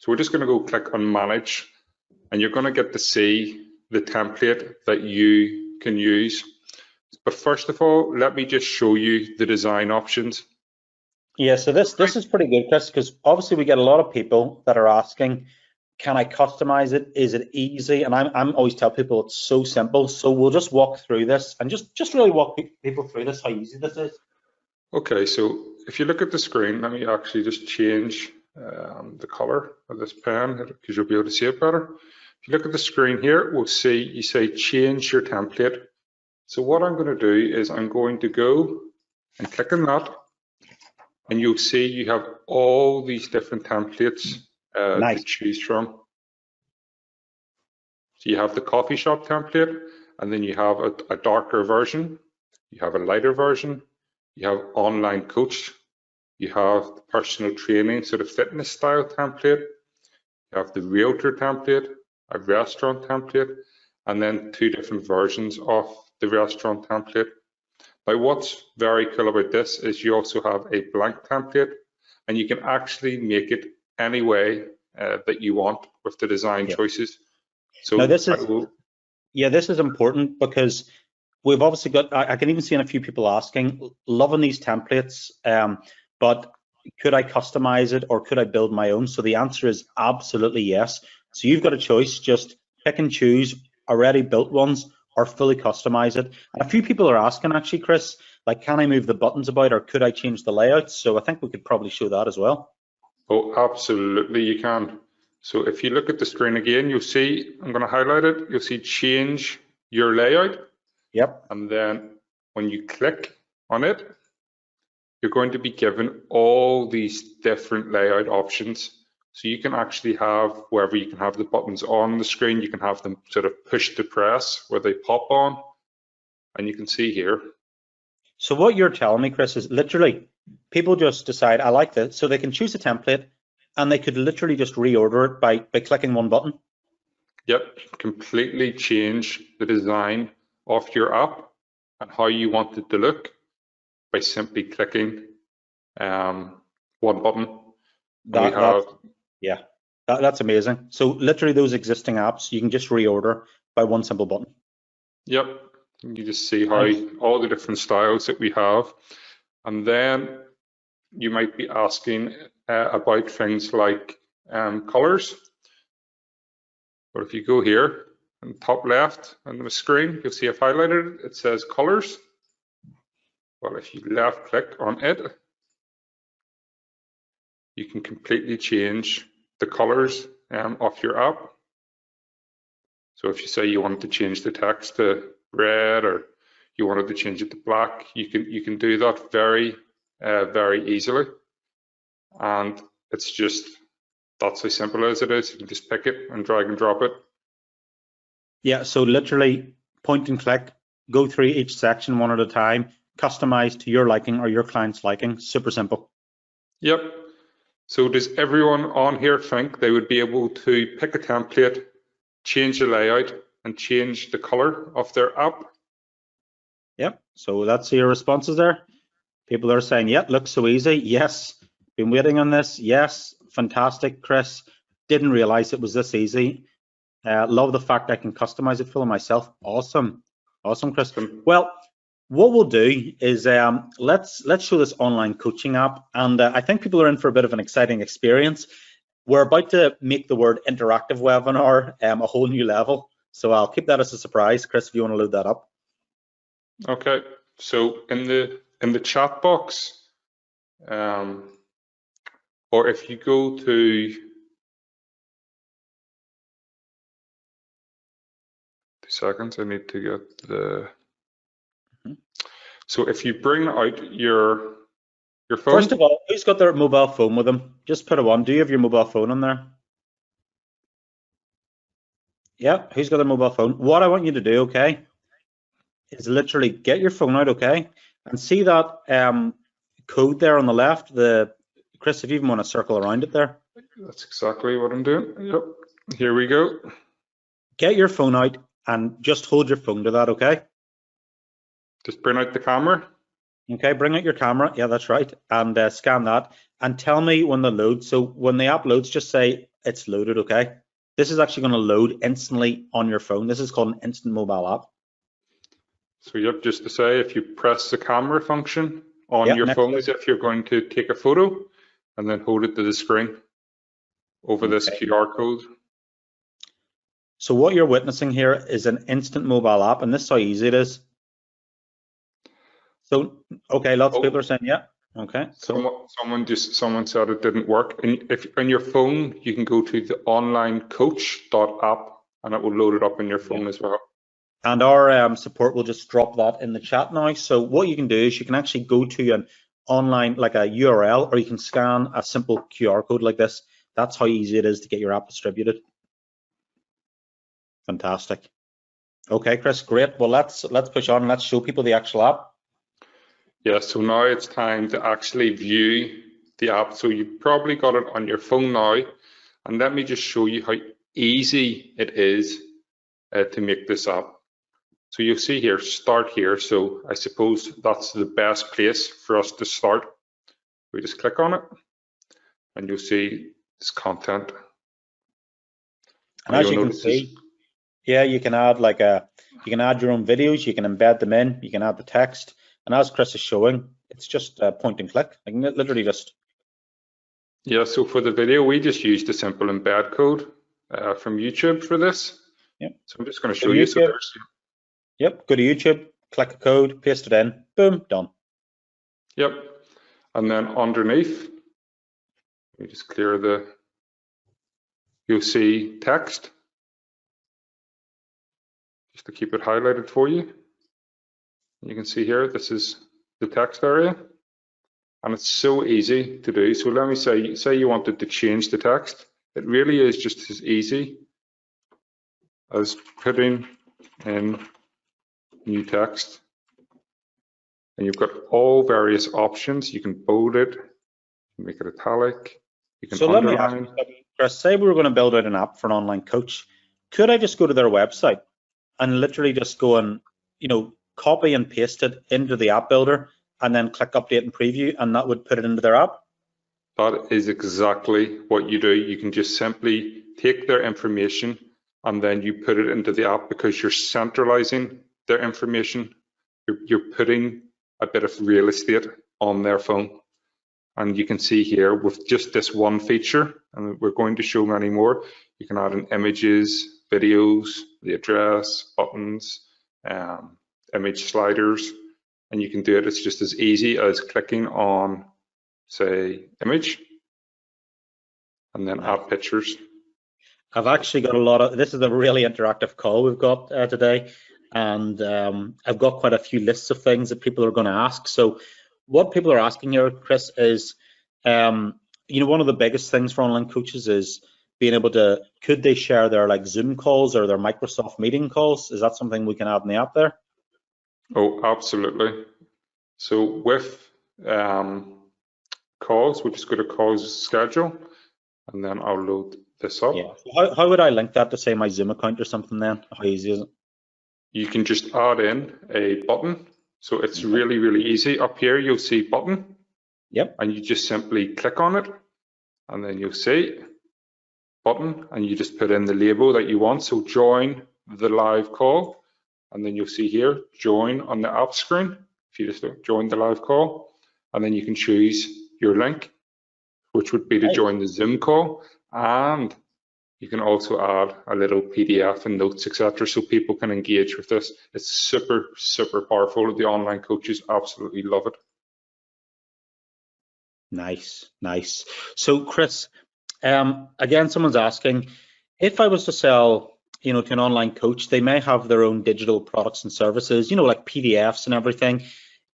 So we're just going to go click on manage, and you're going to get to see the template that you can use. But first of all, let me just show you the design options. Yeah, so this is pretty good, Chris, because obviously we get a lot of people that are asking, can I customize it? Is it easy? And I'm always tell people it's so simple. So we'll just walk through this and just really walk people through this, how easy this is. Okay, so if you look at the screen, let me actually just change the color of this pen because you'll be able to see it better. If you look at the screen here, we'll see you say change your template. So what I'm going to do is I'm going to go and click on that, and you'll see you have all these different templates Nice. to choose from. So you have the coffee shop template, and then you have a darker version, you have a lighter version, you have online coach, you have the personal training, so the fitness style template, you have the realtor template, a restaurant template, and then 2 different versions of the restaurant template. Now, what's very cool about this is you also have a blank template, and you can actually make it any way that you want with the design choices. So now this is important because we've obviously got, I can even see a few people asking, loving these templates, but could I customize it or could I build my own? So the answer is absolutely yes. So you've got a choice, just pick and choose already built ones or fully customize it. And a few people are asking actually, Chris, like, can I move the buttons about or could I change the layout? So I think we could probably show that as well. Oh, absolutely, you can. So if you look at the screen again, you'll see, I'm going to highlight it, you'll see change your layout. Yep. And then when you click on it, you're going to be given all these different layout options. So you can actually have, wherever you can have the buttons on the screen, you can have them sort of push to press where they pop on, and you can see here. So what you're telling me, Chris, is literally people just decide, I like this, so they can choose a template and they could literally just reorder it by clicking one button. Yep, completely change the design of your app and how you want it to look by simply clicking one button. That's amazing. So literally those existing apps, you can just reorder by one simple button. Yep, you just see how all the different styles that we have. And then you might be asking about things like colors. But if you go here in the top left on the screen, you'll see I've highlighted it says colors. Well, if you left click on it, you can completely change the colors of your app. So if you say you wanted to change the text to red or you wanted to change it to black, you can do that very easily. And it's just, that's how simple as it is. You can just pick it and drag and drop it. Yeah, so literally point and click, go through each section one at a time, customize to your liking or your client's liking. Super simple. Yep. So does everyone on here think they would be able to pick a template, change the layout, and change the color of their app? Yep. So that's your responses there. People are saying, yeah, looks so easy. Yes. Been waiting on this. Yes. Fantastic, Chris. Didn't realize it was this easy. Love the fact I can customize it for myself. Awesome. Awesome, Chris. Well, what we'll do is let's show this online coaching app. And I think people are in for a bit of an exciting experience. We're about to make the word interactive webinar a whole new level. So I'll keep that as a surprise. Chris, if you want to load that up. Okay. So in the chat box, or if you go to 2 seconds, I need to get the. So if you bring out your phone. First of all, who's got their mobile phone with them? Just put a 1. Do you have your mobile phone on there? Yeah, who's got their mobile phone? What I want you to do, okay, is literally get your phone out, okay, and see that code there on the left. Chris, if you even want to circle around it there. That's exactly what I'm doing. Yep. Here we go. Get your phone out and just hold your phone to that, okay? Just bring out the camera. Okay, bring out your camera. Yeah, that's right. And scan that and tell me when the load. So when the app loads, just say it's loaded, okay? This is actually going to load instantly on your phone. This is called an instant mobile app. So yep, just to say, if you press the camera function on Yep, your next phone up. as if you're going to take a photo, and then hold it to the screen over this Okay. QR code. So what you're witnessing here is an instant mobile app, and this is how easy it is. So, okay, lots of people are saying, yeah, okay. Cool. Someone said it didn't work. And if on your phone, you can go to the onlinecoach.app, and it will load it up on your phone as well. And our support will just drop that in the chat now. So what you can do is you can actually go to an online, like a URL, or you can scan a simple QR code like this. That's how easy it is to get your app distributed. Fantastic. Okay, Chris, great. Well, let's push on and let's show people the actual app. Yeah, so now it's time to actually view the app. So you've probably got it on your phone now. And let me just show you how easy it is to make this app. So you'll see here, start here. So I suppose that's the best place for us to start. We just click on it and you'll see this content. And as you can see, yeah, you can add you can add your own videos, you can embed them in, you can add the text. And as Chris is showing, it's just point and click. I can literally just. Yeah, so for the video, we just used a simple embed code from YouTube for this. Yep. So I'm just going to show you. So there's, yep, go to YouTube, click a code, paste it in, boom, done. Yep. And then underneath, you just clear the, you'll see text, just to keep it highlighted for you. You can see here, this is the text area. And it's so easy to do. So let me say you wanted to change the text. It really is just as easy as putting in new text. And you've got all various options. You can bold it, make it italic, you can underline. Let me ask you, Chris, say we were going to build out an app for an online coach. Could I just go to their website and literally just go and, copy and paste it into the app builder and then click update and preview, and that would put it into their app? That is exactly what you do. You can just simply take their information and then you put it into the app because you're centralizing their information. You're putting a bit of real estate on their phone. And you can see here with just this one feature, and we're going to show many more, you can add in images, videos, the address, buttons, image sliders, and you can do it. It's just as easy as clicking on, say, image, and then add pictures. I've actually got this is a really interactive call we've got today, and I've got quite a few lists of things that people are going to ask. So what people are asking here, Chris, is, one of the biggest things for online coaches is being able to, could they share their Zoom calls or their Microsoft meeting calls? Is that something we can add in the app there? Oh, absolutely. So with calls, we'll just go to calls schedule, and then I'll load this up. Yeah. So how would I link that to, say, my Zoom account or something then? How easy is it? You can just add in a button. So it's really, really easy. Up here, you'll see button. Yep. And you just simply click on it, and then you'll see button, and you just put in the label that you want. So join the live call, and then you'll see here, join on the app screen. If you just join the live call, and then you can choose your link, which would be to join the Zoom call. And you can also add a little PDF and notes, etc., so people can engage with this. It's super, super powerful. The online coaches absolutely love it. Nice, nice. So, Chris, again, someone's asking, if I was to sell, to an online coach, they may have their own digital products and services, like PDFs and everything.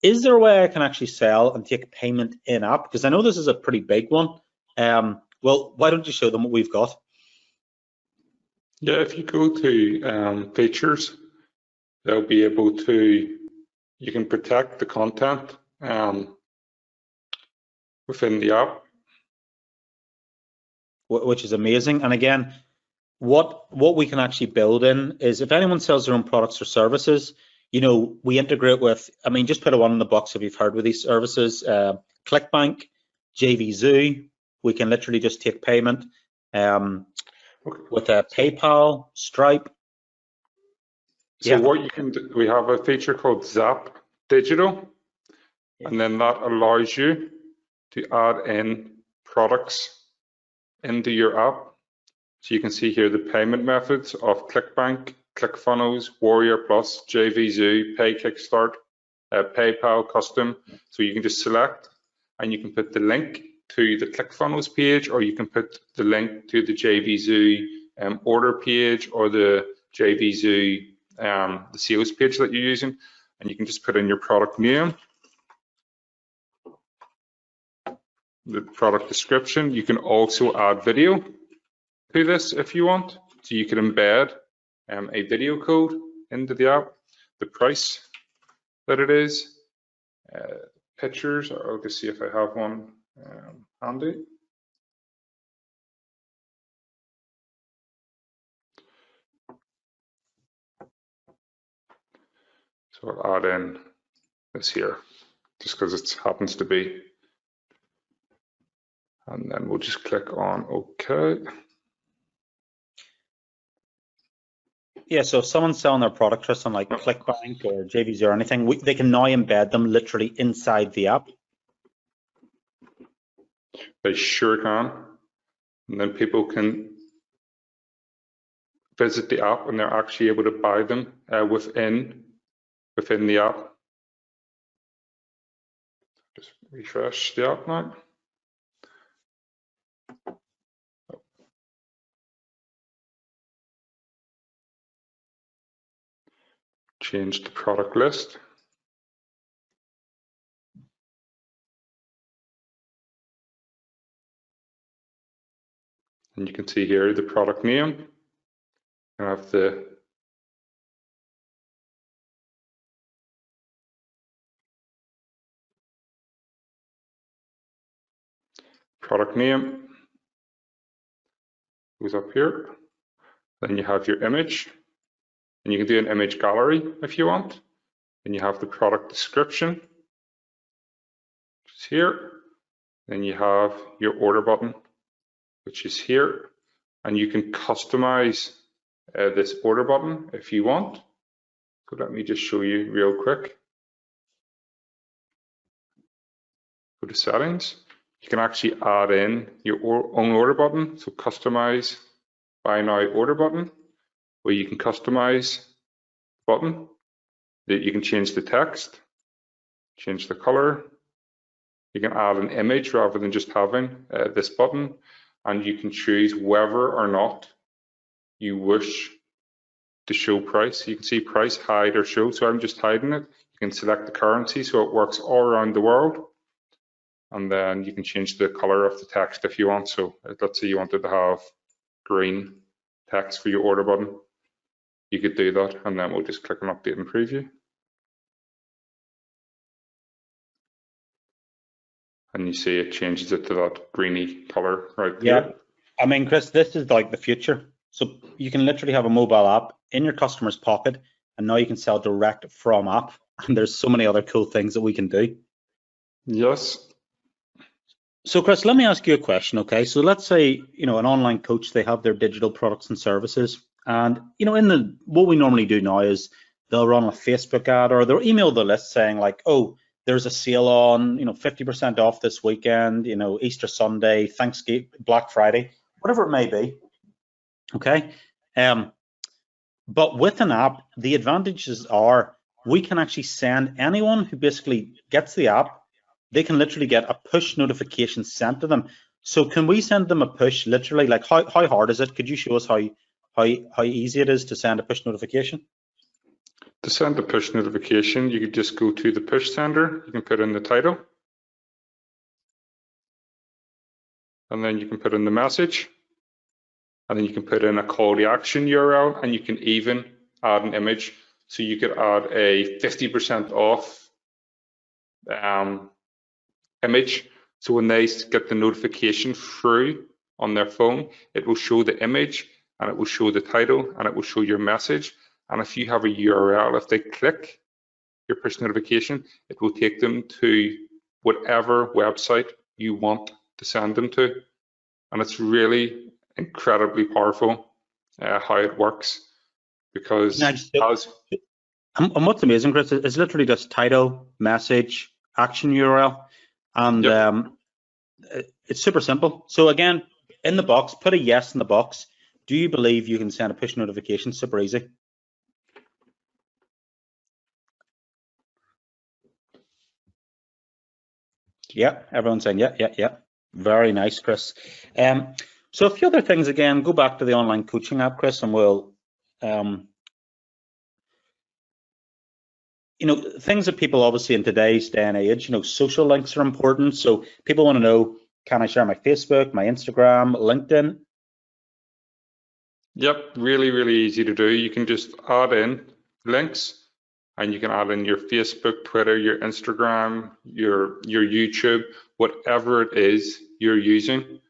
Is there a way I can actually sell and take payment in app? Because I know this is a pretty big one. Well, why don't you show them what we've got? Yeah, if you go to features, they'll be able to, you can protect the content within the app. Which is amazing. And again, what we can actually build in is, if anyone sells their own products or services, we integrate with, just put a one in the box if you've heard with these services, ClickBank, JVZoo. We can literally just take payment. with PayPal, Stripe. So what you can do, we have a feature called Zap Digital, and then that allows you to add in products into your app. So you can see here the payment methods of ClickBank, ClickFunnels, Warrior Plus, JVZoo, Pay Kickstart, PayPal Custom. So you can just select and you can put the link to the ClickFunnels page, or you can put the link to the JVZoo order page, or the JVZoo the sales page that you're using, and you can just put in your product name, the product description. You can also add video to this if you want. So you can embed a video code into the app, the price that it is, pictures. I'll just see if I have one handy. So I'll add in this here, just because it happens to be. And then we'll just click on OK. Yeah, so if someone's selling their product, Chris, on like ClickBank or JVZoo or anything, they can now embed them literally inside the app. They sure can. And then people can visit the app and they're actually able to buy them within the app. Just refresh the app now. Change the product list. And you can see here the product name. I have the product name goes up here. Then you have your image, and you can do an image gallery if you want. Then you have the product description, which is here. Then you have your order button, which is here, and you can customize this order button if you want. So let me just show you real quick. Go to settings. You can actually add in your own order button. So customize buy now order button, where you can customize the button. You can change the text, change the color. You can add an image rather than just having this button, and you can choose whether or not you wish to show price. You can see price, hide, or show. So I'm just hiding it. You can select the currency so it works all around the world. And then you can change the color of the text if you want. So let's say you wanted to have green text for your order button. You could do that, and then we'll just click on update and preview. And you see it changes it to that greeny color right there. Yeah, I mean, Chris, this is like the future. So you can literally have a mobile app in your customer's pocket, and now you can sell direct from app. And there's so many other cool things that we can do. Yes. So Chris, let me ask you a question, okay? So let's say, an online coach, they have their digital products and services, and, what we normally do now is they'll run a Facebook ad, or they'll email the list saying like, oh, there's a sale on, 50% off this weekend, Easter Sunday, Thanksgiving, Black Friday, whatever it may be, okay? But with an app, the advantages are we can actually send anyone who basically gets the app, they can literally get a push notification sent to them. So can we send them a push literally, like how hard is it? Could you show us how easy it is to send a push notification? To send a push notification, you could just go to the push sender. You can put in the title, and then you can put in the message, and then you can put in a call to action URL, and you can even add an image. So you could add a 50% off image. So when they get the notification through on their phone, it will show the image, and it will show the title, and it will show your message. And if you have a URL, if they click your push notification, it will take them to whatever website you want to send them to. And it's really incredibly powerful how it works, because Nice. as And what's amazing, Chris, is literally just title, message, action URL, and yep, it's super simple. So again, in the box, put a yes in the box. Do you believe you can send a push notification? Super easy. Yeah, everyone's saying yeah. Very nice, Chris. So a few other things again, go back to the online coaching app, Chris, and we'll things that people obviously in today's day and age, social links are important. So people want to know, can I share my Facebook, my Instagram, LinkedIn? yep, really, really easy to do. You can just add in links, and you can add in your Facebook, Twitter, your Instagram, your YouTube, whatever it is you're using,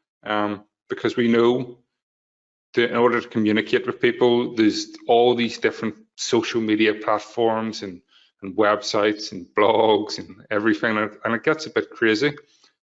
because we know that in order to communicate with people, there's all these different social media platforms and websites and blogs and everything, and it gets a bit crazy.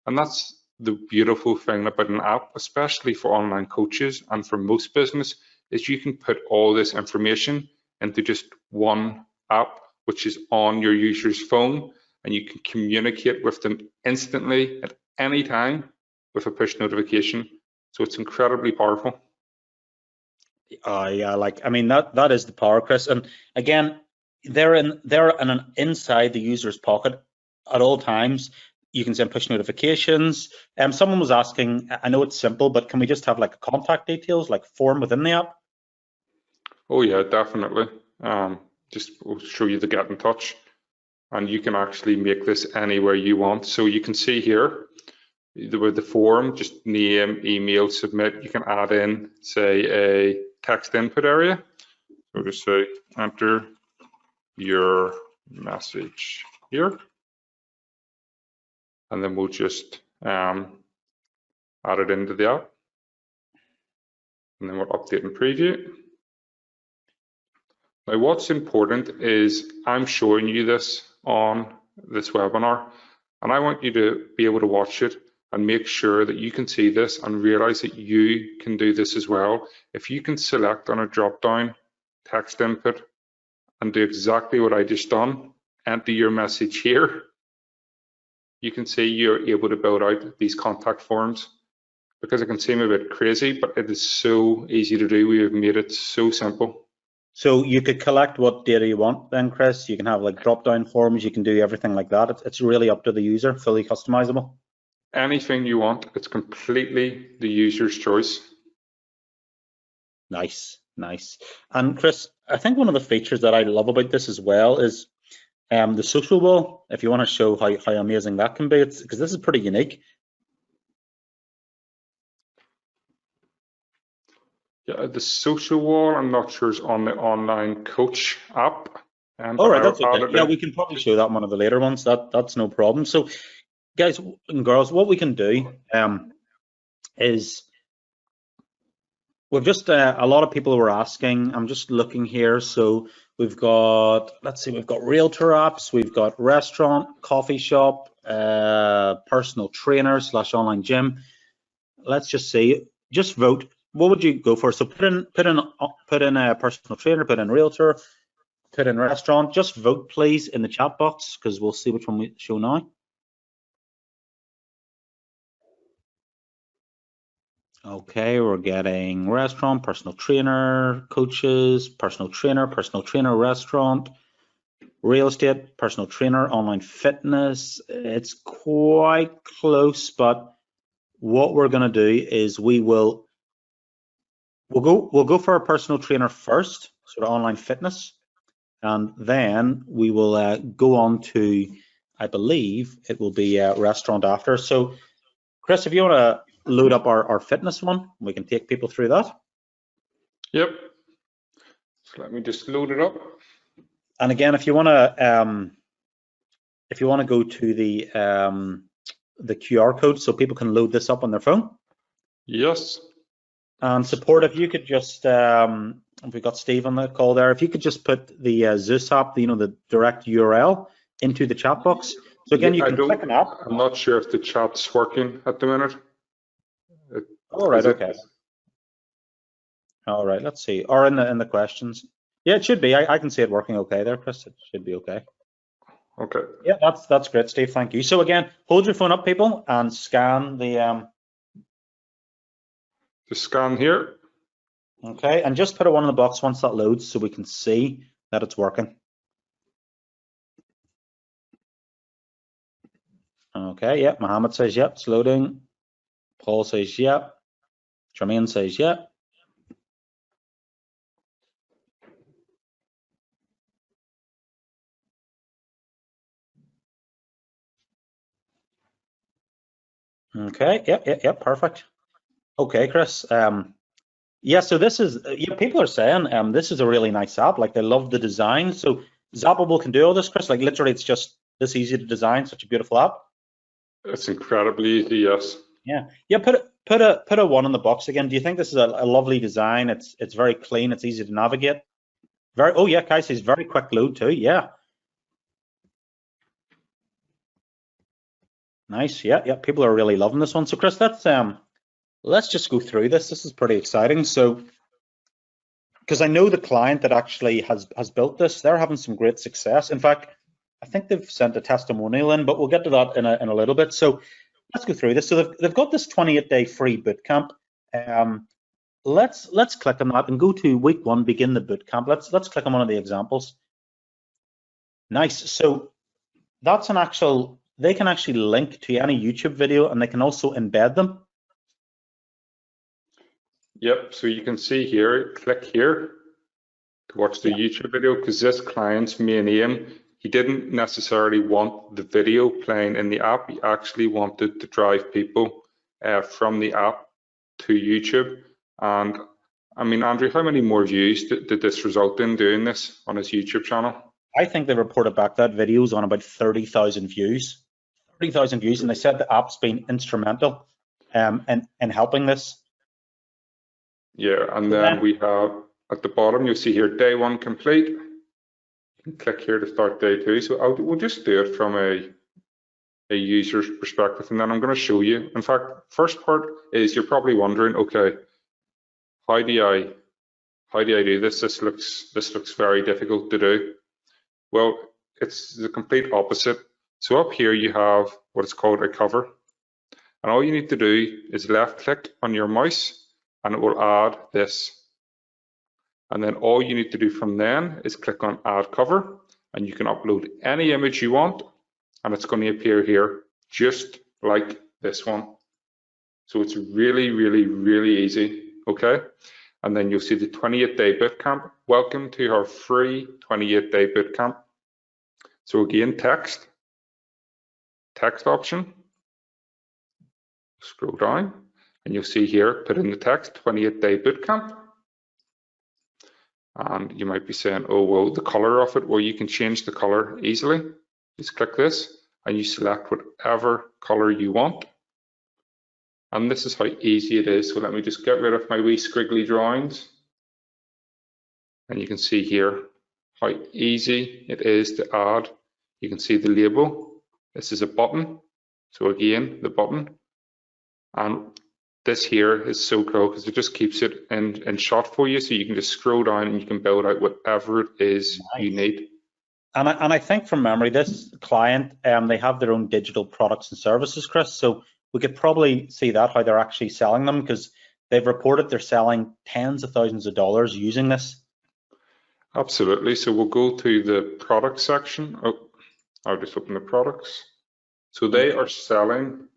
And that's the beautiful thing about an app, especially for online coaches and for most business, is you can put all this information into just one app, which is on your user's phone, and you can communicate with them instantly at any time with a push notification. So it's incredibly powerful. Yeah, that is the power, Chris. And again, they're inside the user's pocket at all times. You can send push notifications. Someone was asking, I know it's simple, but can we just have like contact details, like form within the app? Oh yeah, definitely. Just will show you the get in touch, and you can actually make this anywhere you want. So you can see here with the form, just name, email, submit. You can add in, say, a text input area. So just say, enter your message here, and then we'll just add it into the app, and then we'll update and preview. Now, what's important is I'm showing you this on this webinar, and I want you to be able to watch it and make sure that you can see this and realize that you can do this as well. If you can select on a drop-down text input and do exactly what I just done, enter your message here, you can see you're able to build out these contact forms. Because it can seem a bit crazy, but it is so easy to do. We have made it so simple. So you could collect what data you want then, Chris. You can have like drop-down forms, you can do everything like that. It's really up to the user, fully customizable. Anything you want, it's completely the user's choice. Nice. And Chris, I think one of the features that I love about this as well is the social wall. If you want to show how amazing that can be, because this is pretty unique. Yeah, the social wall, I'm not sure is on the online coach app. All right, that's okay. Yeah, we can probably show that one of the later ones. That's no problem. So, guys and girls, what we can do is we've just a lot of people were asking. I'm just looking here. So we've got, let's see, we've got realtor apps, we've got restaurant, coffee shop, personal trainer / online gym. Let's just see. Just vote. What would you go for? So put in a personal trainer, put in realtor, put in restaurant. Just vote, please, in the chat box, because we'll see which one we show now. Okay, we're getting restaurant, personal trainer, coaches, personal trainer, restaurant, real estate, personal trainer, online fitness. It's quite close, but what we're going to do is we'll go for a personal trainer first, sort of online fitness, and then we will go on to, I believe it will be a restaurant after. So Chris, if you want to load up our fitness one, we can take people through that. Yep. So let me just load it up. And again, if you want to go to the QR code so people can load this up on their phone. Yes. And support, if you could just, we got Steve on the call there, if you could just put the Zeus app, the direct URL into the chat box. So again, you can click an app. I'm not sure if the chat's working at the minute. All right, okay. All right, let's see. Or in the questions. Yeah, it should be. I can see it working okay there, Chris. It should be okay. Okay. Yeah, that's great, Steve. Thank you. So again, hold your phone up, people, and scan the Just scan here. okay, and just put a 1 in the box once that loads so we can see that it's working. Okay, yeah, Mohammed says yep, it's loading. Paul says yep. Jermaine says yep. Okay, yep, perfect. Okay, Chris. Yeah, so this is, yeah, people are saying this is a really nice app. Like, they love the design. So Zapable can do all this, Chris. Like, literally, it's just this easy to design. Such a beautiful app. It's incredibly easy, yes. Yeah. Put a 1 in the box again. Do you think this is a lovely design? It's very clean. It's easy to navigate. Oh yeah, Kai says very quick load too. Yeah. Nice. Yeah. People are really loving this one. So Chris, let's just go through this. This is pretty exciting. So, because I know the client that actually has built this, they're having some great success. In fact, I think they've sent a testimonial in, but we'll get to that in a little bit. So let's go through this. So they've got this 28-day free bootcamp. Let's click on that and go to week 1, begin the bootcamp. Let's click on one of the examples. Nice. So that's an actual, they can actually link to any YouTube video, and they can also embed them. Yep, so you can see here, click here to watch the YouTube video, because this client's main aim, he didn't necessarily want the video playing in the app. He actually wanted to drive people from the app to YouTube. And I mean, Andrew, how many more views did this result in doing this on his YouTube channel? I think they reported back that video's on about 30,000 views. 30,000 views, and they said the app's been instrumental in helping this. Yeah, and then we have at the bottom, you'll see here, day 1 complete. You can click here to start day 2. So we'll just do it from a user's perspective, and then I'm going to show you. In fact, first part is you're probably wondering, okay, how do I do this? This looks very difficult to do. Well, it's the complete opposite. So up here you have what is called a cover, and all you need to do is left click on your mouse and it will add this. And then all you need to do from then is click on add cover, and you can upload any image you want, and it's going to appear here just like this one. So it's really, really, really easy. Okay. And then you'll see the 28-day bootcamp. Welcome to our free 28-day bootcamp. So again, text option, scroll down, and you'll see here, put in the text, 28-day bootcamp. And you might be saying, oh, well, the color of it, well, you can change the color easily. Just click this and you select whatever color you want. And this is how easy it is. So let me just get rid of my wee squiggly drawings. And you can see here how easy it is to add. You can see the label. This is a button. So again, the button. And this here is so cool because it just keeps it in shot for you. So you can just scroll down and you can build out whatever it is you need. And I think from memory, this client, they have their own digital products and services, Chris. So we could probably see that, how they're actually selling them, because they've reported they're selling tens of thousands of dollars using this. Absolutely. So we'll go to the product section. Oh, I'll just open the products. So they are selling.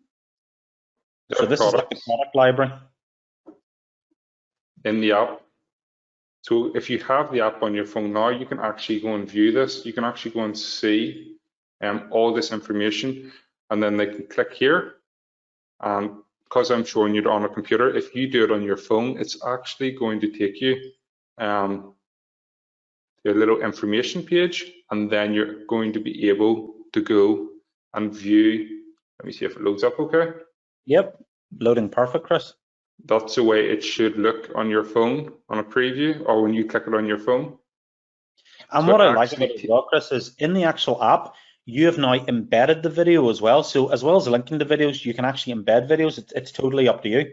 So this is like the product library in the app. So if you have the app on your phone now, you can actually go and view this. You can actually go and see all this information, and then they can click here. And because I'm showing you it on a computer, if you do it on your phone, it's actually going to take you to a little information page, and then you're going to be able to go and view. Let me see if it loads up okay. Yep, loading perfect, Chris. That's the way it should look on your phone on a preview, or when you click it on your phone. And so what I like about it as well, Chris, is in the actual app, you have now embedded the video as well. So as well as linking the videos, you can actually embed videos. It's totally up to you.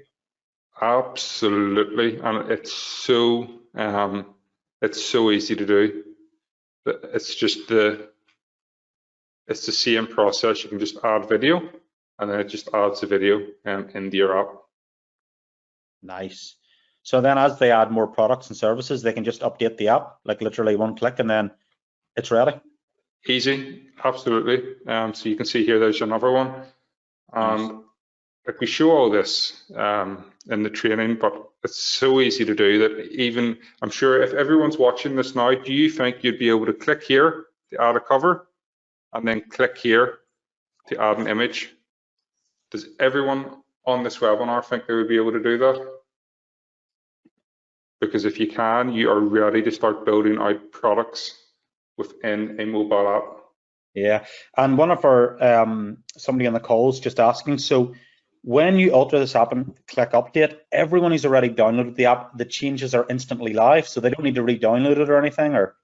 Absolutely, and it's so easy to do. It's just it's the same process. You can just add video, and then it just adds the video into your app. Nice. So then as they add more products and services, they can just update the app, like literally one click, and then it's ready. Easy, absolutely. So you can see here, there's another one. Nice. Like we show all this in the training, but it's so easy to do that even, I'm sure if everyone's watching this now, do you think you'd be able to click here to add a cover and then click here to add an image? Does everyone on this webinar think they would be able to do that? Because if you can, you are ready to start building out products within a mobile app. Yeah, and one of our somebody on the call is just asking, so when you alter this app and click update, everyone who's already downloaded the app, the changes are instantly live, so they don't need to re-download it or anything, or?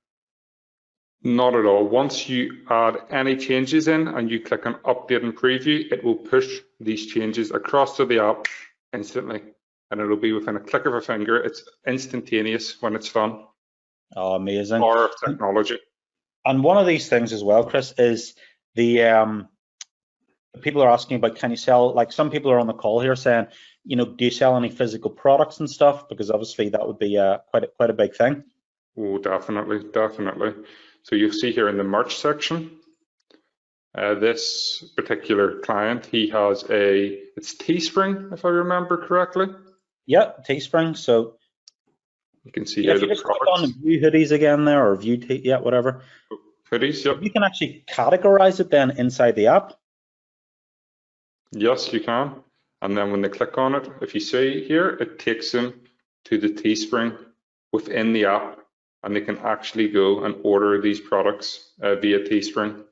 Not at all. Once you add any changes in and you click on update and preview, it will push these changes across to the app instantly, and it'll be within a click of a finger. It's instantaneous when it's done. Oh, amazing. Power of technology. And one of these things as well, Chris, is the people are asking about, can you sell, like some people are on the call here saying, you know, do you sell any physical products and stuff? Because obviously that would be quite a big thing. Oh, definitely, definitely. So you'll see here in the merch section, this particular client, he has it's Teespring, if I remember correctly. Yeah, Teespring. So you can see yeah, here if you the just click products. on view hoodies again there, or view whatever. Hoodies, yep. You can actually categorize it then inside the app. Yes, you can. And then when they click on it, if you see here, it takes them to the Teespring within the app, and they can actually go and order these products via Teespring.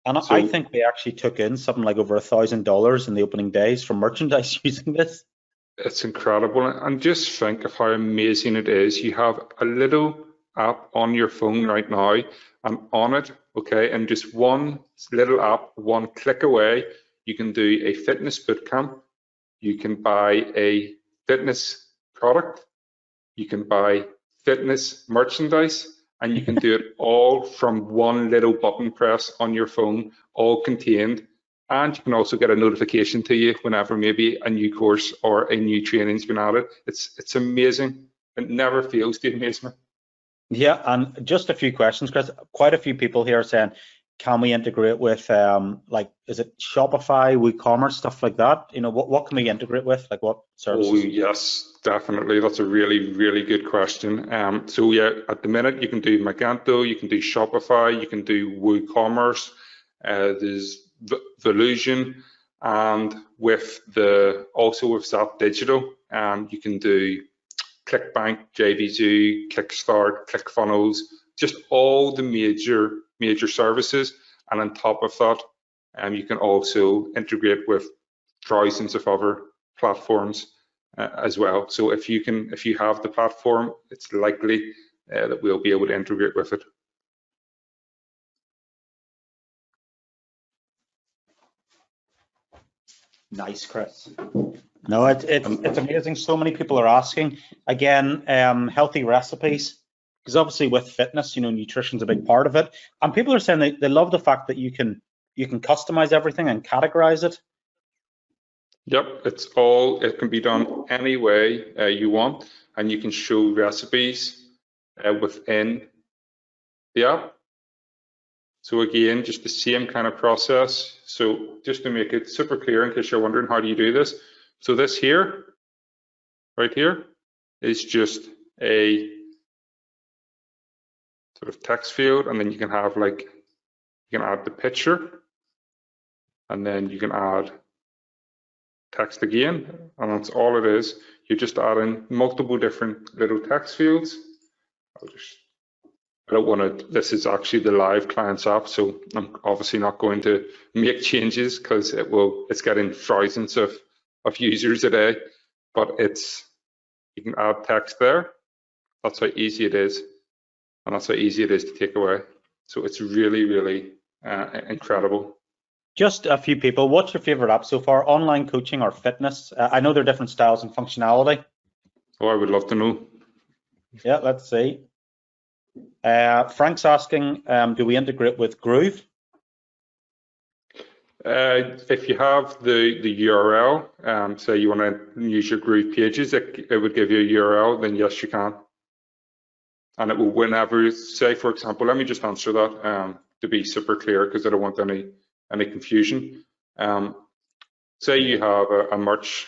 And so, I think they actually took in something like over $1,000 in the opening days from merchandise using this. It's incredible. And just think of how amazing it is. You have a little app on your phone right now, and on it, okay, and just one little app, one click away, you can do a fitness bootcamp. You can buy a fitness product. You can buy fitness merchandise, and you can do it all from one little button press on your phone, all contained. And you can also get a notification to you whenever maybe a new course or a new training's been added. It's amazing. It never fails to amaze me. Yeah, and just a few questions, Chris. Quite a few people here are saying, can we integrate with like, is it Shopify, WooCommerce, stuff like that? You know, what can we integrate with? Like what services? Oh yes, definitely. That's a really, really good question. So yeah, at the minute you can do Magento, you can do Shopify, you can do WooCommerce. There's Volusion, and also with Zap Digital, you can do ClickBank, JVZoo, Kickstart, ClickFunnels, just all the major services. And on top of that, you can also integrate with thousands of other platforms as well. So if you have the platform, it's likely that we'll be able to integrate with it. Nice, Chris. No, it's amazing. So many people are asking. Again, healthy recipes, because obviously with fitness, you know, nutrition's a big part of it. And people are saying they love the fact that you can customize everything and categorize it. Yep, it can be done any way you want, and you can show recipes within the app. So again, just the same kind of process. So just to make it super clear, in case you're wondering how do you do this. So this here, right here, is just a sort of text field, and then you can have you can add the picture, and then you can add text again, and that's all it is. You're just adding multiple different little text fields. I don't want to, this is actually the live clients app, so I'm obviously not going to make changes because it's getting thousands of users a day, but you can add text there. That's how easy it is, and that's how easy it is to take away. So it's really, really incredible. Just a few people, what's your favorite app so far? Online coaching or fitness? I know there are different styles and functionality. Oh, I would love to know. Yeah, let's see. Frank's asking, do we integrate with Groove? If you have the URL, say you want to use your Groove pages, it would give you a URL, then yes, you can. And it will, whenever, say, for example, let me just answer that to be super clear, because I don't want any confusion. Say you have a merch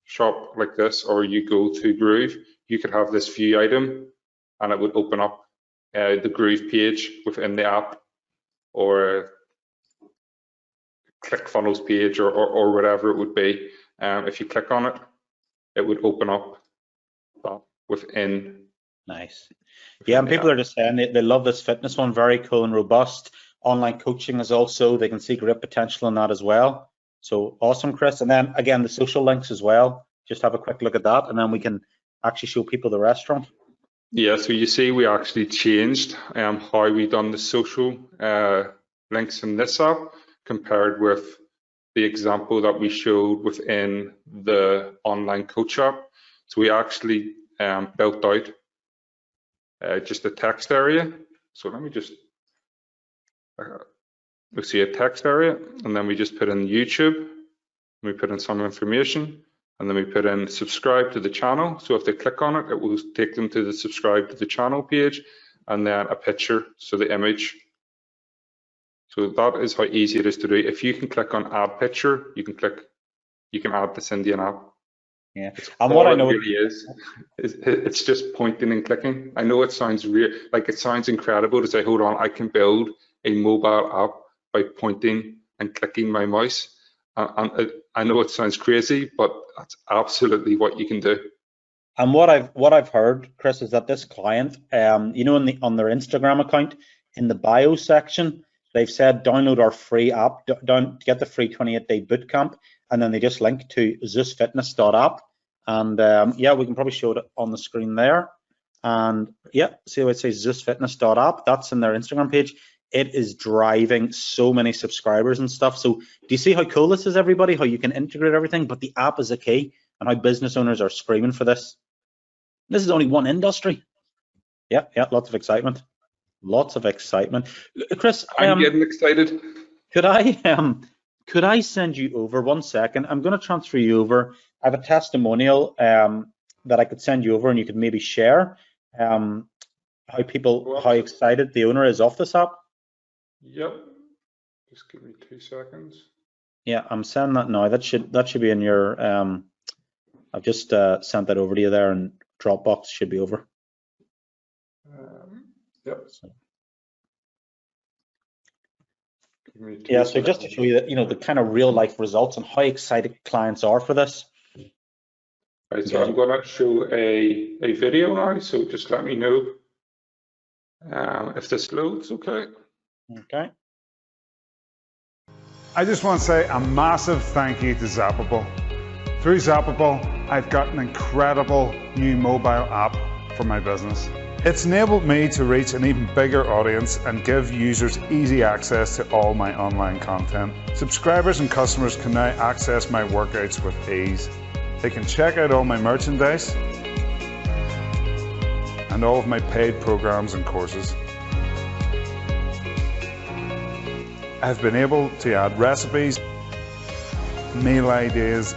shop like this, or you go to Groove, you could have this view item, and it would open up the Groove page within the app, or ClickFunnels page, or whatever it would be. If you click on it, it would open up that within. Nice. Yeah, and people are just saying they love this fitness one, very cool and robust. Online coaching is also, they can see great potential in that as well. So awesome, Chris. And then again, the social links as well. Just have a quick look at that, and then we can actually show people the restaurant. Yeah, so you see we actually changed how we done the social links in this app compared with the example that we showed within the online coach app. So we actually built out just a text area. So let me just, we see a text area, and then we just put in YouTube, we put in some information, and then we put in subscribe to the channel. So if they click on it, it will take them to the subscribe to the channel page, and then a picture, so the image. So that is how easy it is to do. If you can click on add picture, you can add this into an app. Yeah, and what I know really is it's just pointing and clicking. I know it sounds it sounds incredible to say, hold on, I can build a mobile app by pointing and clicking my mouse. And I know it sounds crazy, but that's absolutely what you can do. And what I've heard, Chris, is that this client, you know, on their Instagram account, in the bio section, they've said download our free app, get the free 28-day bootcamp, and then they just link to zeusfitness.app. And yeah, we can probably show it on the screen there. And yeah, see how it says zeusfitness.app. That's in their Instagram page. It is driving so many subscribers and stuff. So do you see how cool this is, everybody? How you can integrate everything, but the app is a key, and how business owners are screaming for this. This is only one industry. Yeah, lots of excitement. Lots of excitement. Chris, I'm getting excited. Could I send you over 1 second? I'm going to transfer you over. I have a testimonial that I could send you over, and you could maybe share how excited the owner is of this app. Yep. Just give me 2 seconds. Yeah, I'm sending that now. That should be in your. I've just sent that over to you there, and Dropbox should be over. Yep. Yeah, so just to show you that, you know, the kind of real life results and how excited clients are for this. Right, so I'm going to show a video now, so just let me know if this loads, okay? Okay. I just want to say a massive thank you to Zapable. Through Zapable, I've got an incredible new mobile app for my business. It's enabled me to reach an even bigger audience and give users easy access to all my online content. Subscribers and customers can now access my workouts with ease. They can check out all my merchandise and all of my paid programs and courses. I've been able to add recipes, meal ideas,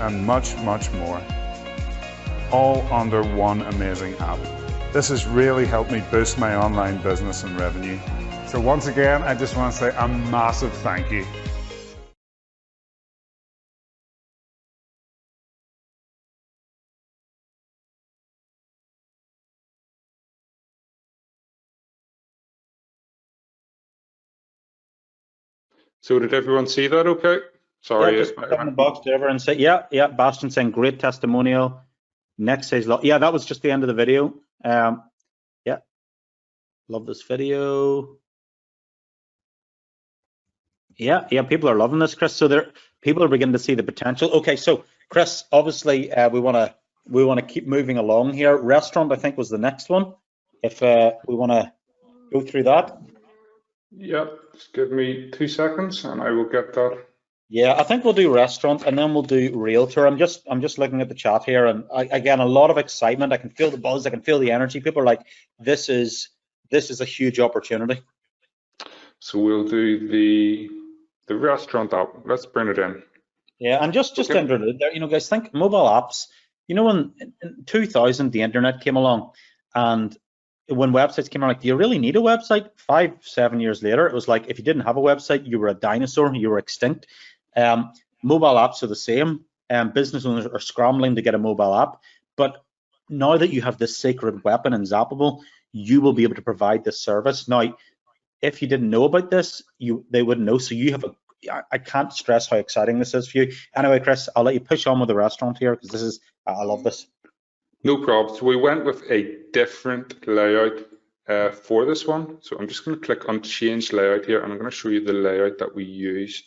and much more, all under one amazing app. This has really helped me boost my online business and revenue. So once again, I just want to say a massive thank you. So did everyone see that okay? Sorry. Yeah, just put in the box to everyone say, yeah, Bastian saying great testimonial. Next says, yeah, that was just the end of the video. Yeah, love this video. Yeah, people are loving this, Chris. So people are beginning to see the potential. Okay, so Chris, obviously we want to keep moving along here. Restaurant, I think, was the next one. If we want to go through that. Yep, just give me 2 seconds and I will get that. Yeah, I think we'll do restaurant and then we'll do realtor. I'm just looking at the chat here, and again, a lot of excitement. I can feel the buzz. I can feel the energy. People are like, this is a huge opportunity. So we'll do the restaurant app. Let's bring it in. Yeah, and just to introduce there, guys, think mobile apps. When in 2000 the internet came along, and when websites came along, like, do you really need a website? 5-7 years later, it was like if you didn't have a website, you were a dinosaur, you were extinct. Mobile apps are the same. Business owners are scrambling to get a mobile app, but now that you have this sacred weapon in Zapable, you will be able to provide this service. Now, if you didn't know about this, they wouldn't know. So you have I can't stress how exciting this is for you. Anyway, Chris, I'll let you push on with the restaurant here because I love this. No problem. So we went with a different layout for this one. So I'm just going to click on change layout here, and I'm going to show you the layout that we used.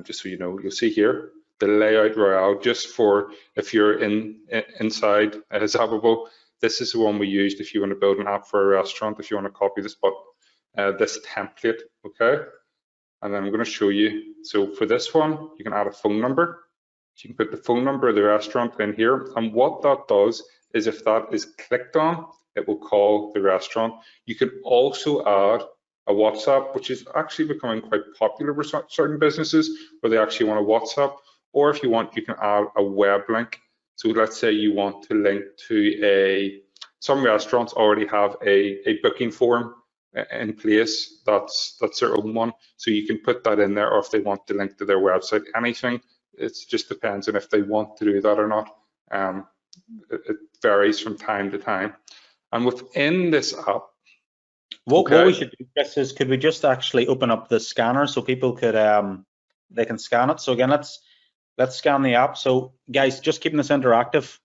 Just so you know, you'll see here the layout royale, just for if you're inside Zapable. This is the one we used if you want to build an app for a restaurant, if you want to copy this, but this template, okay? And then I'm going to show you. So for this one, you can add a phone number. So you can put the phone number of the restaurant in here. And what that does is if that is clicked on, it will call the restaurant. You can also add a WhatsApp, which is actually becoming quite popular with certain businesses where they actually want a WhatsApp. Or if you want, you can add a web link. So let's say you want to link to some restaurants already have a booking form in place. That's their own one. So you can put that in there, or if they want to link to their website, anything. It just depends on if they want to do that or not. It varies from time to time. And within this app, what we should do, Chris, is could we just actually open up the scanner so people could they can scan it. So again, let's scan the app. So guys, just keeping this interactive.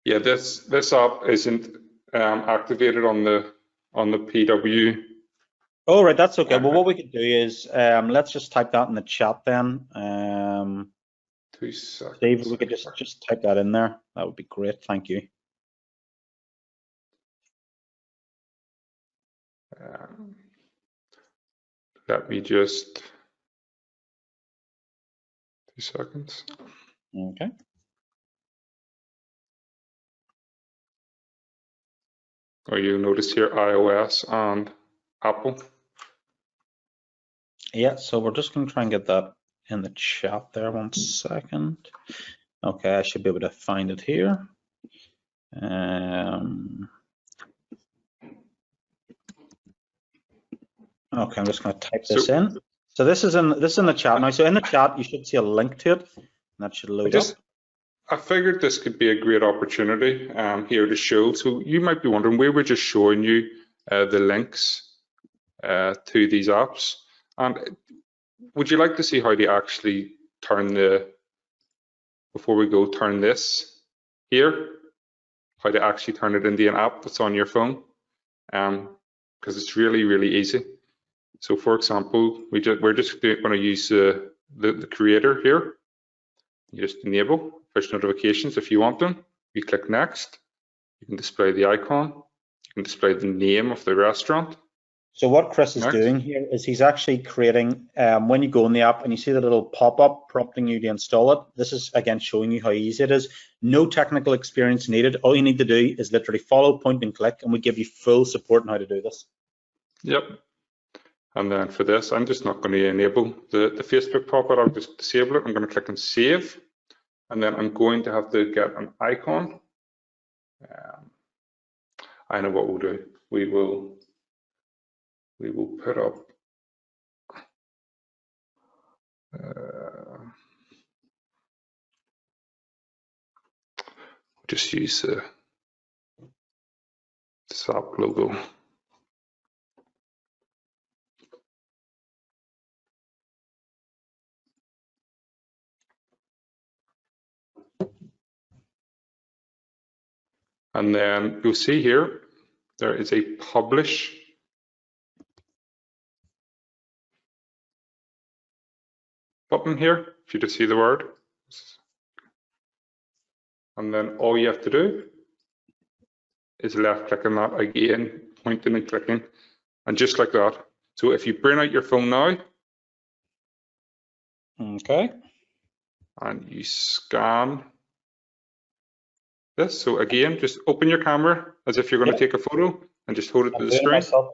Yeah, this app isn't activated on the PW. Oh, right, that's okay. Well, what we could do is let's just type that in the chat then. 2 seconds. Dave, we could just type that in there. That would be great. Thank you. Let me just 2 seconds. Okay. Oh, you'll notice here iOS and Apple. Yeah, so we're just going to try and get that in the chat there. 1 second. Okay, I should be able to find it here. Okay, I'm just going to type this in. So this is in the chat now. So in the chat, you should see a link to it, and that should load up. I figured this could be a great opportunity here to show. So you might be wondering, we were just showing you the links to these apps. And would you like to see how to actually turn turn this here, how to actually turn it into an app that's on your phone? Because it's really, really easy. So for example, we're just going to use the creator here. You just enable push notifications if you want them. You click next. You can display the icon. You can display the name of the restaurant. So what Chris is doing here is he's actually creating, when you go in the app and you see the little pop-up prompting you to install it, this is again showing you how easy it is. No technical experience needed. All you need to do is literally follow, point and click, and we give you full support on how to do this. Yep. And then for this, I'm just not going to enable the Facebook pop-up. I'll just disable it. I'm going to click on save. And then I'm going to have to get an icon. I know what we'll do. We will put up just use the SAP logo. And then you'll see here, there is a publish button here, if you just see the word. And then all you have to do is left click on that again, pointing and clicking, and just like that. So if you bring out your phone now, Okay. And you scan this. So again, just open your camera as if you're going to take a photo and just hold it to I'm the doing it screen. myself.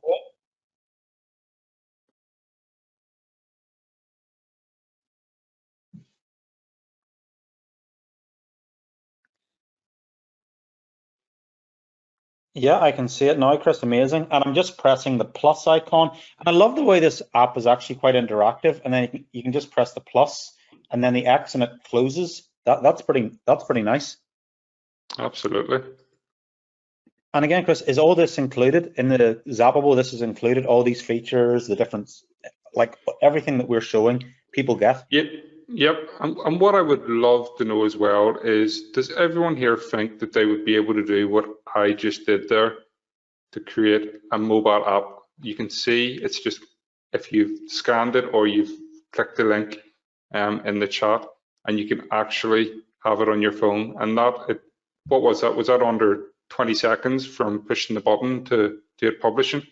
Yeah, I can see it now, Chris. Amazing. And I'm just pressing the plus icon. And I love the way this app is actually quite interactive. And then you can just press the plus and then the X and it closes. That's pretty nice. Absolutely. And again, Chris, is all this included in the Zapable? This is included, all these features, the different, like everything that we're showing, people get. Yep. And what I would love to know as well is, does everyone here think that they would be able to do what I just did there to create a mobile app? You can see it's just, if you've scanned it or you've clicked the link in the chat, and you can actually have it on your phone. And what was that? Was that under 20 seconds from pushing the button to it publishing?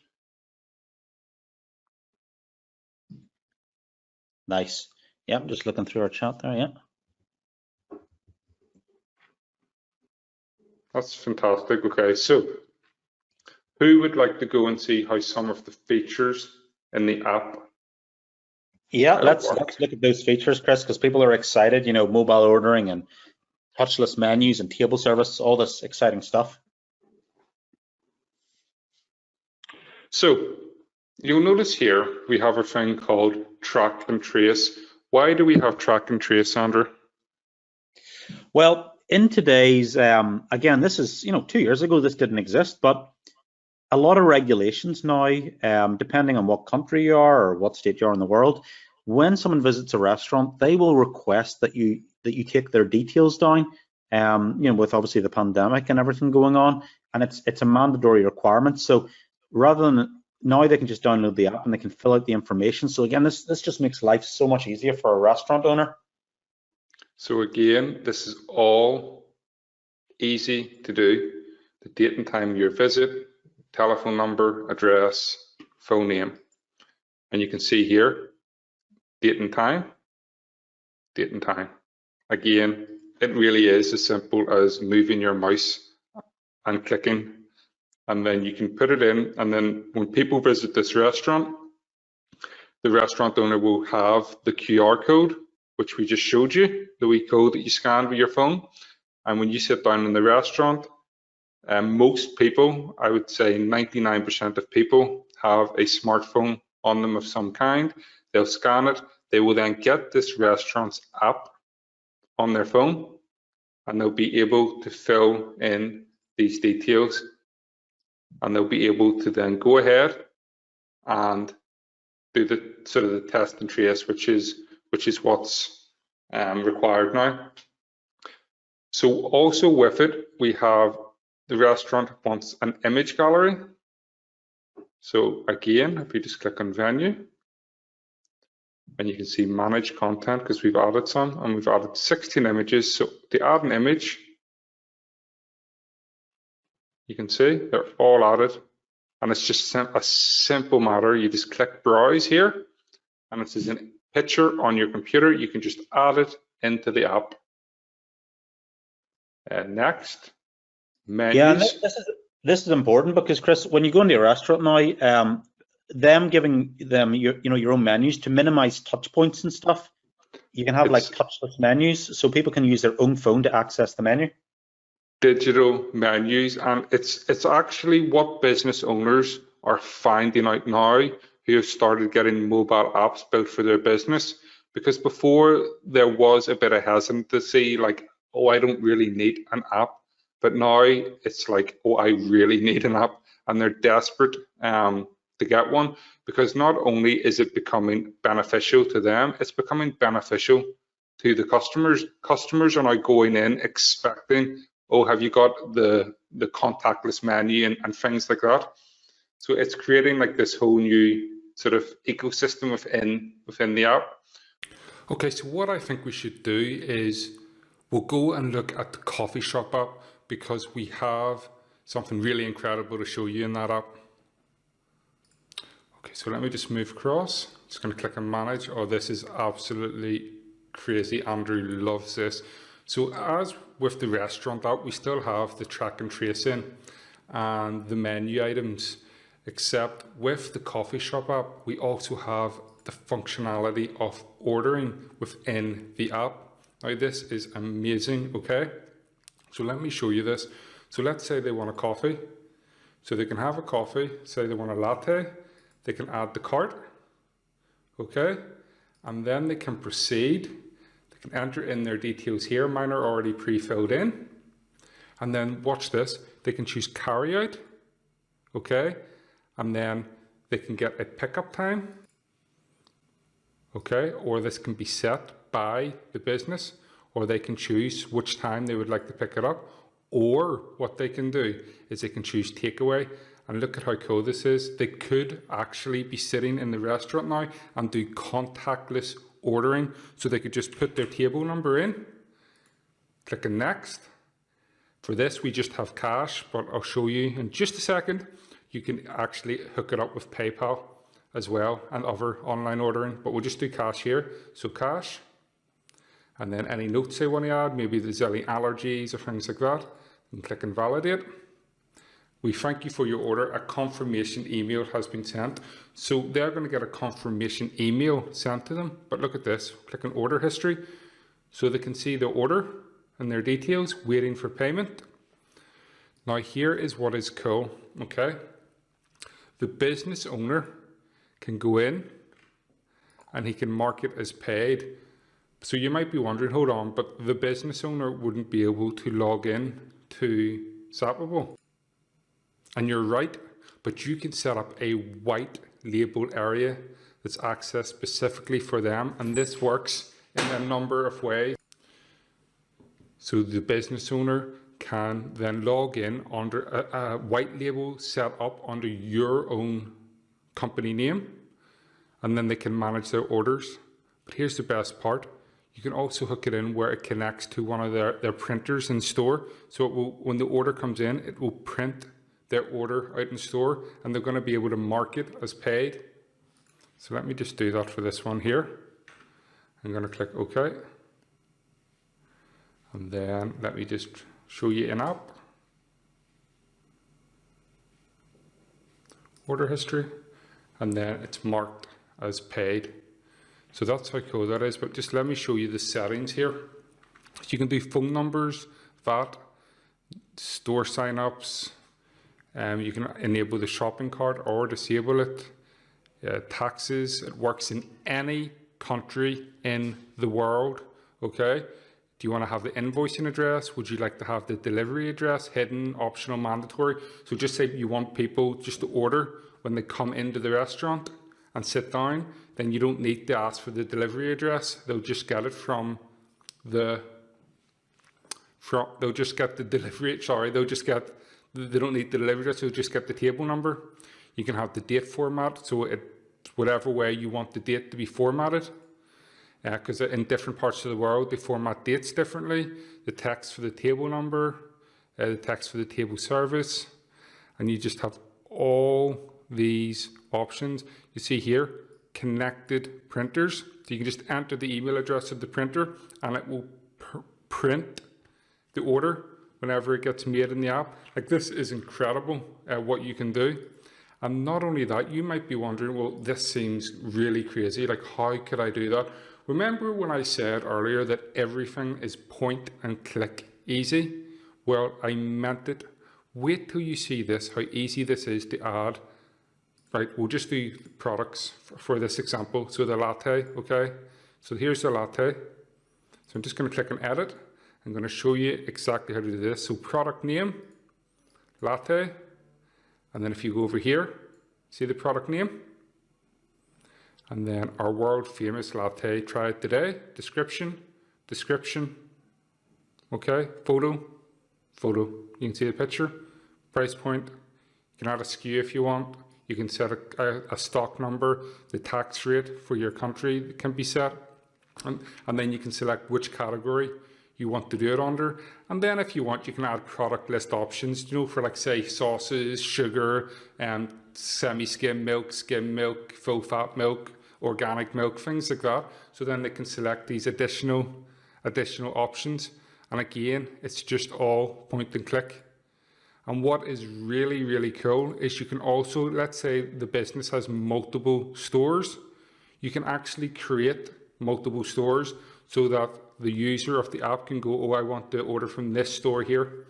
Nice. Yeah, I'm just looking through our chat there. Yeah. That's fantastic. Okay, so who would like to go and see how some of the features in the app? Yeah, let's look at those features, Chris, because people are excited. You know, mobile ordering and touchless menus and table service, all this exciting stuff. So you'll notice here we have a thing called track and trace. Why do we have track and trace, Sandra? Well, in today's, again, this is, 2 years ago, this didn't exist, but a lot of regulations now, depending on what country you are or what state you are in the world, when someone visits a restaurant, they will request that you take their details down, with obviously the pandemic and everything going on, and it's a mandatory requirement. So rather than now, they can just download the app and they can fill out the information. So again, this just makes life so much easier for a restaurant owner. So again, this is all easy to do. The date and time of your visit, telephone number, address, phone name. And you can see here, date and time, date and time. Again, it really is as simple as moving your mouse and clicking, and then you can put it in. And then when people visit this restaurant, the restaurant owner will have the QR code, which we just showed you, the wee code that you scanned with your phone. And when you sit down in the restaurant, most people, I would say 99% of people, have a smartphone on them of some kind. They'll scan it. They will then get this restaurant's app on their phone, and they'll be able to fill in these details, and they'll be able to then go ahead and do the sort of the test and trace, which is what's required now. So also with it, we have the restaurant wants an image gallery. So again, if we just click on venue, and you can see manage content, because we've added some, and we've added 16 images. So to add an image, you can see they're all added, and it's just a simple matter. You just click browse here, and it says a picture on your computer. You can just add it into the app. Next, menus. Yeah, this is important because, Chris, when you go into a restaurant now, them giving them your own menus to minimize touch points and stuff. You can have like touchless menus, so people can use their own phone to access the menu. Digital menus, and it's actually what business owners are finding out now, who have started getting mobile apps built for their business. Because before there was a bit of hesitancy, like, oh, I don't really need an app, but now it's like, oh, I really need an app, and they're desperate to get one, because not only is it becoming beneficial to them, it's becoming beneficial to the customers. Customers are now going in expecting, oh, have you got the contactless menu and things like that. So it's creating like this whole new sort of ecosystem within the app. Okay, so what I think we should do is we'll go and look at the coffee shop app, because we have something really incredible to show you in that app. Okay, so let me just move across. Just going to click on manage. Oh, this is absolutely crazy. Andrew loves this. So as with the restaurant app, we still have the track and trace in and the menu items, except with the coffee shop app, we also have the functionality of ordering within the app. Now this is amazing, okay? So let me show you this. So let's say they want a coffee. So they can have a coffee, say they want a latte, they can add the cart, okay? And then they can proceed. They can enter in their details here. Mine are already pre-filled in. And then watch this, they can choose carry out, okay? And then they can get a pickup time, okay? Or this can be set by the business, or they can choose which time they would like to pick it up. Or what they can do is they can choose takeaway. And look at how cool this is. They could actually be sitting in the restaurant now and do contactless ordering. So they could just put their table number in, clicking next. For this, we just have cash, but I'll show you in just a second. You can actually hook it up with PayPal as well and other online ordering, but we'll just do cash here. So cash, and then any notes they want to add, maybe there's any allergies or things like that, and click and validate. We thank you for your order. A confirmation email has been sent. So they're going to get a confirmation email sent to them, but look at this, click on order history, so they can see the order and their details, waiting for payment. Now here is what is cool, okay? The business owner can go in and he can mark it as paid. So you might be wondering, hold on, but the business owner wouldn't be able to log in to Zapable. And you're right, but you can set up a white label area that's accessed specifically for them. And this works in a number of ways. So the business owner can then log in under a white label set up under your own company name, and then they can manage their orders. But here's the best part. You can also hook it in where it connects to one of their printers in store. So it will, when the order comes in, it will print their order out in store, and they're going to be able to mark it as paid. So let me just do that for this one here. I'm going to click OK. And then let me just show you in app. Order history. And then it's marked as paid. So that's how cool that is. But just let me show you the settings here. So you can do phone numbers, VAT, store sign-ups. You can enable the shopping cart or disable it. Taxes, it works in any country in the world. Okay. Do you want to have the invoicing address? Would you like to have the delivery address, hidden, optional, mandatory? So just say you want people just to order when they come into the restaurant and sit down, then you don't need to ask for the delivery address. They'll just get it they'll just get the delivery, they don't need the delivery address, they'll just get the table number. You can have the date format, so whatever way you want the date to be formatted. Because in different parts of the world, they format dates differently. The text for the table number, the text for the table service, and you just have all these options. You see here, connected printers. So you can just enter the email address of the printer, and it will print the order whenever it gets made in the app. Like, this is incredible what you can do. And not only that, you might be wondering, well, this seems really crazy. Like, how could I do that? Remember when I said earlier that everything is point and click easy? Well, I meant it. Wait till you see this, how easy this is to add. Right, we'll just do products for this example. So the latte, okay? So here's the latte. So I'm just going to click on edit. I'm going to show you exactly how to do this. So product name, latte. And then if you go over here, see the product name? And then our world famous latte, try it today. Description, okay, photo. You can see the picture, price point. You can add a SKU if you want. You can set a stock number, the tax rate for your country can be set. And then you can select which category you want to do it under. And then if you want, you can add product list options, for like say sauces, sugar, semi-skim milk, full fat milk, organic milk, things like that. So then they can select these additional options. And again, it's just all point and click. And what is really, really cool is you can also, let's say the business has multiple stores, you can actually create multiple stores so that the user of the app can go, oh, I want to order from this store here.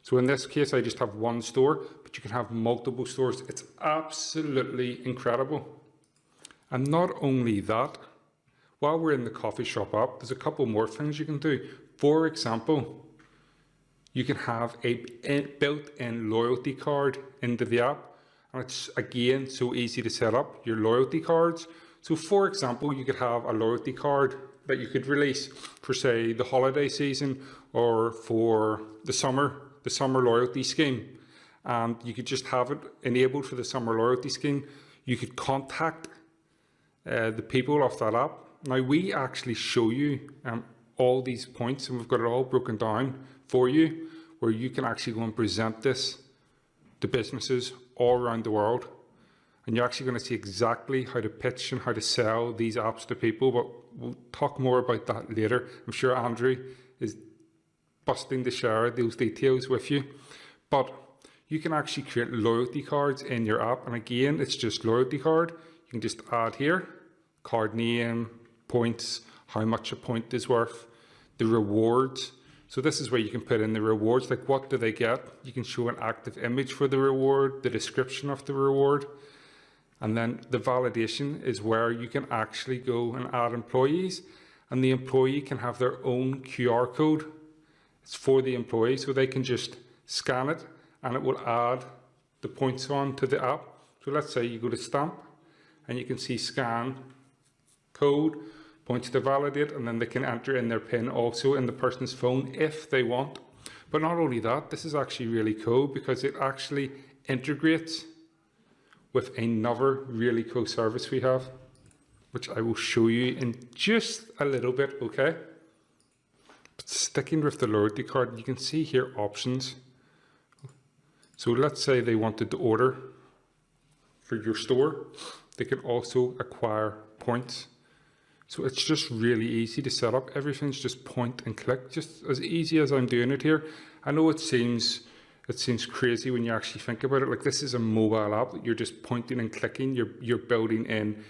So in this case, I just have one store, but you can have multiple stores. It's absolutely incredible. And not only that, while we're in the coffee shop app, there's a couple more things you can do. For example, you can have a built-in loyalty card into the app. And it's, again, so easy to set up your loyalty cards. So for example, you could have a loyalty card that you could release for, say, the holiday season or for the summer loyalty scheme. And you could just have it enabled for the summer loyalty scheme. You could contact the people of that app. Now, we actually show you all these points, and we've got it all broken down for you, where you can actually go and present this to businesses all around the world. And you're actually going to see exactly how to pitch and how to sell these apps to people, but we'll talk more about that later. I'm sure Andrew is busting to share those details with you. But you can actually create loyalty cards in your app. And again, it's just loyalty card. You can just add here, card name, points, how much a point is worth, the rewards. So this is where you can put in the rewards, like what do they get? You can show an active image for the reward, the description of the reward. And then the validation is where you can actually go and add employees, and the employee can have their own QR code. It's for the employee, so they can just scan it and it will add the points on to the app. So let's say you go to Stamp and you can see scan code, points to validate, and then they can enter in their PIN also in the person's phone if they want. But not only that, this is actually really cool because it actually integrates with another really cool service we have, which I will show you in just a little bit, okay? But sticking with the loyalty card, you can see here options. So let's say they wanted to order for your store. They can also acquire points. So it's just really easy to set up. Everything's just point and click, just as easy as I'm doing it here. I know it seems crazy when you actually think about it. Like, this is a mobile app that you're just pointing and clicking. You're building in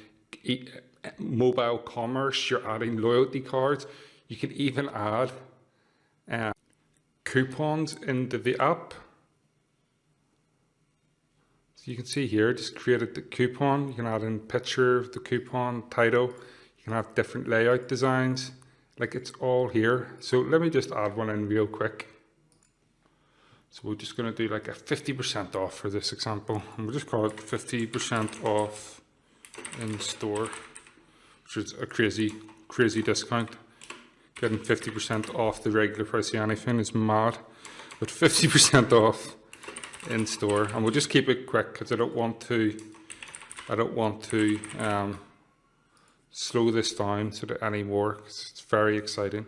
mobile commerce. You're adding loyalty cards. You can even add coupons into the app. So you can see here, just created the coupon. You can add in picture of the coupon, title. You can have different layout designs. Like, it's all here. So let me just add one in real quick. So we're just going to do like a 50% off for this example. And we'll just call it 50% off in store, which is a crazy discount. Getting 50% off the regular price of anything is mad. But 50% off in store. And we'll just keep it quick because I don't want to slow this down so that anymore, because it's very exciting.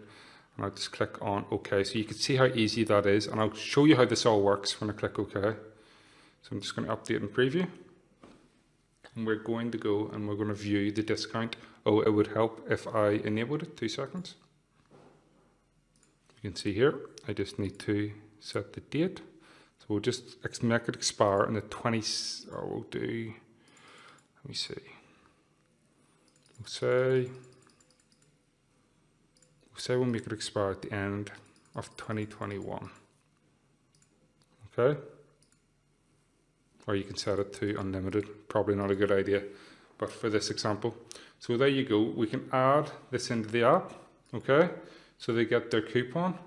And I'll just click on OK. So you can see how easy that is. And I'll show you how this all works when I click OK. So I'm just going to update and preview. And we're going to go and we're going to view the discount. Oh, it would help if I enabled it. 2 seconds. You can see here, I just need to set the date. So we'll just make it expire on the 20th. Or we'll do, let me see. We'll say we'll make it expire at the end of 2021. Okay? Or you can set it to unlimited. Probably not a good idea, but for this example. So there you go. We can add this into the app. Okay? So they get their coupon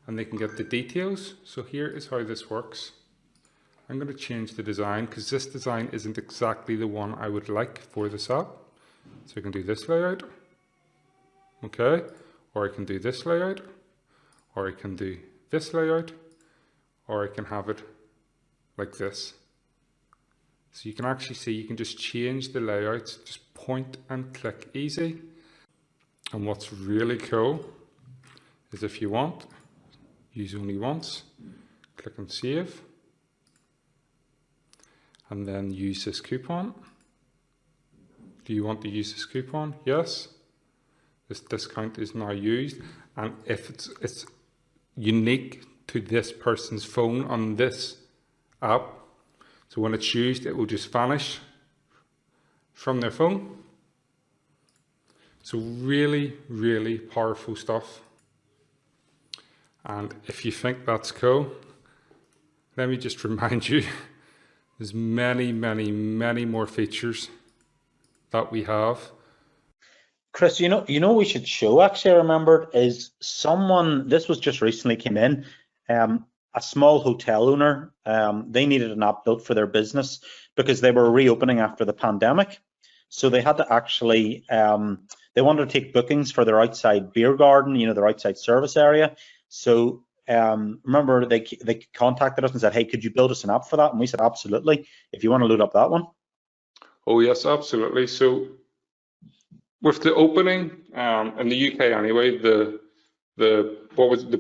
and they can get the details. So here is how this works. I'm going to change the design because this design isn't exactly the one I would like for this app. So I can do this layout. Okay? Or I can do this layout, or I can do this layout, or I can have it like this. So you can actually see, you can just change the layouts, just point and click easy. And what's really cool is if you want, use only once, click and save, and then use this coupon. Do you want to use this coupon? Yes. This discount is now used, and if it's unique to this person's phone on this app, so when it's used, it will just vanish from their phone. So really, really powerful stuff. And if you think that's cool, let me just remind you, there's many, many, many more features that we have. Chris, you know we should show, actually, I remembered, is someone, this was just recently came in, a small hotel owner, they needed an app built for their business because they were reopening after the pandemic. So they had to actually, they wanted to take bookings for their outside beer garden, you know, their outside service area. So remember, they contacted us and said, hey, could you build us an app for that? And we said, absolutely, if you want to load up that one. Oh yes, absolutely. So with the opening, in the UK anyway, the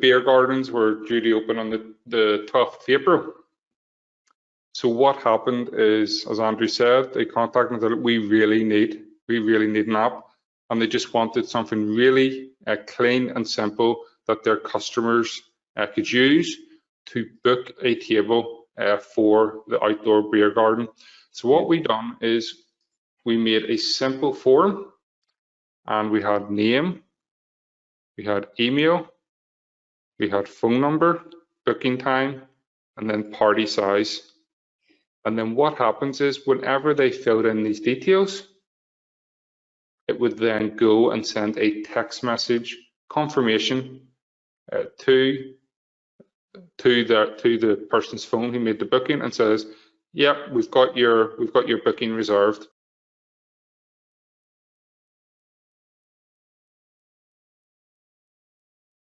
beer gardens were due to open on the 12th of April. So what happened is, as Andrew said, they contacted us that we really need an app, and they just wanted something really clean and simple that their customers could use to book a table for the outdoor beer garden. So what we done is we made a simple form, and we had name, we had email, we had phone number, booking time, and then party size. And then what happens is whenever they filled in these details, it would then go and send a text message confirmation to the person's phone who made the booking and says, "Yep, we've got your booking reserved."